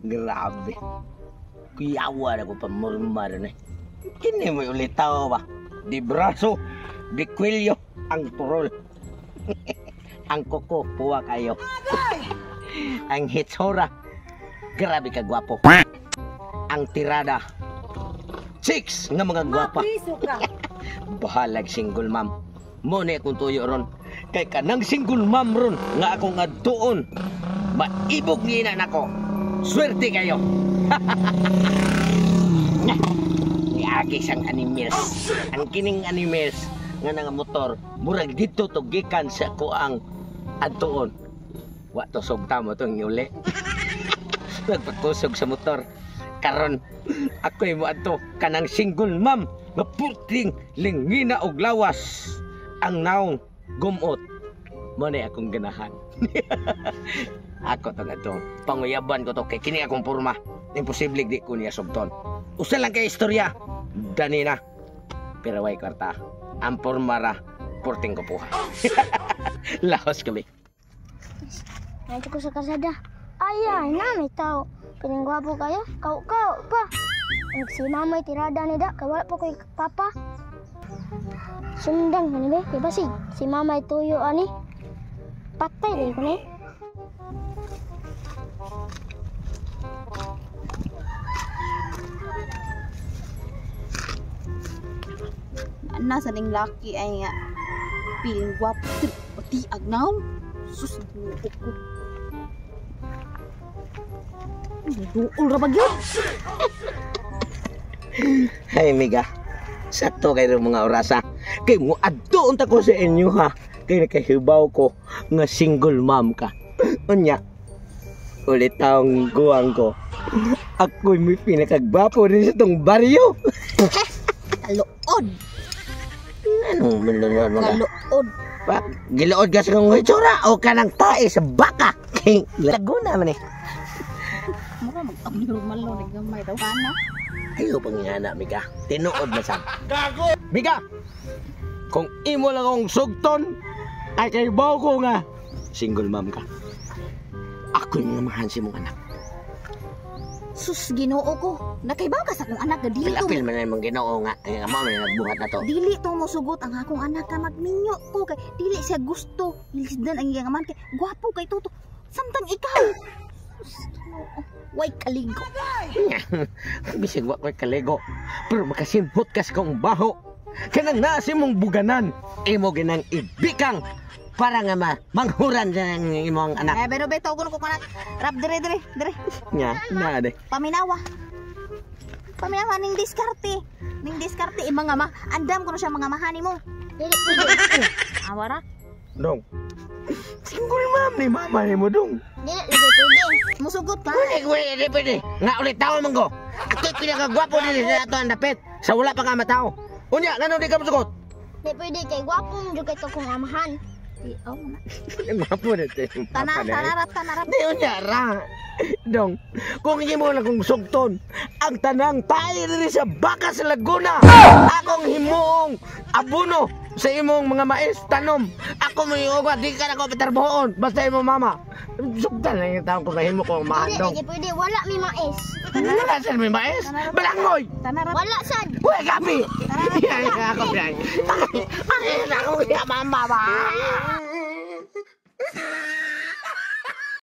Grabe. Kuyawa na ko pamurmar na. Kini mo ulit tao ba? Di braso, di kwilyo, ang turol. Ang kuko, puwa kayo. Ang hitsura, grabe ka gwapo. Ang tirada, chicks nga mga gwapa. Bahalag single mom. Muna akong tuyo ron. Kay kanang single mom ron nga akong adtuon. Maibog niya na nako. Swerte kayo. Niagis ang animals. Ang kining animals nga nga motor murag dito to gikan sa kuang adtuon. Wa to sugta mo tong yuli. Nagpakusog sa motor. Karon ako'y mo adto kanang single mom nga purting lingina og lawas. Ang naong gumot. Muna akong ganahan. Ako to nga to. Panguyaban ko to kay kini akong porma. Imposible di ko niya sugton. Usa lang kay istorya. Dani na. Pero way kwarta. Ang porma ra porting ko puha. Lahos kami. Nanti ko sa kasada. Ay, na may tao. Piling gwapo kayo. Kau pa. Si mamay tirada ni da. Kawala po kay papa. Sundang ani be. Diba si mamay tuyo ani. Patay deh ko ni. Nasa ning laki ay nga piling gwapo pati agnaw sus buko ko duol ra bagyo. Hay miga. Sakto kayo mga orasa. Kay mo adto unta ko sa inyo ha. Kay nakahibaw ko nga single mom ka. Unya. Ulit taong guwang ko. Ako'y may pinakagbapo rin sa tong baryo. Kalood. Anong malunod mga? Kalood. Pak, gilood ka sa kong hitsura o ka ng tae sa baka. Kay Laguna man eh. Mura mag-abnormal lo naggamay daw kana. Ayaw pang ingana, Miga. Tinuod na sab. Gago! Miga! Kung imo lang akong sugton, ay kaibaw ko nga. Single mom ka. Ako yung namahan si mong anak. Sus, Ginoo ko. Nakaibaw ka sa akong anak ga dili to. Pilapil man na yung ginoo nga. Ay nga mo na nagbuhat na to. Dili to mo sugot ang akong anak ka magminyo ko kay dili siya gusto. Lisdan ang iyang man kay gwapo kay toto. Samtang ikaw. Sus, way kaligo. Bisig wa ko'y kaligo. Pero makasimpot ka sa kong baho. Kanang naasim mong buganan. Imo ginang ibikang para nga manghuran dyan ang imong anak. Pero beto ko ko kanak. Rap dire. Nya, na de. Paminawa ning diskarte. Ning diskarte imong ama. Andam ko na siya mga mahani mo. Dili pwede. Awara. Dong. Single mom ni mama ni mo dong. Dili pwede. Musugot ka. Pwede. Nga ulit tao man ko. Ako'y pinakagwapo din sa ato ang dapit. Sa wala pa nga matao. Unya, ngano di ka musugot? Dili pwede kay gwapo mo kay to kong amahan. Oh, Mapo na ito. tanarap. Di unya ra. Dong, kung hindi mo lang kong sugton, ang tanang tayo rin sa baka sa Laguna. Akong himuong abuno sa imong mga mais, tanom. Ako mo yung ugat, di ka na ko patarbohon. Basta imong mama. Sugtan lang yung taong kung mahimo ko ang mahandong. Dili pwede, wala mi mais. Wala saan may mais? Balangoy! Tanarap. Wala sad. Uy, gabi! Ako, Brian. Ay, ako, mama ba?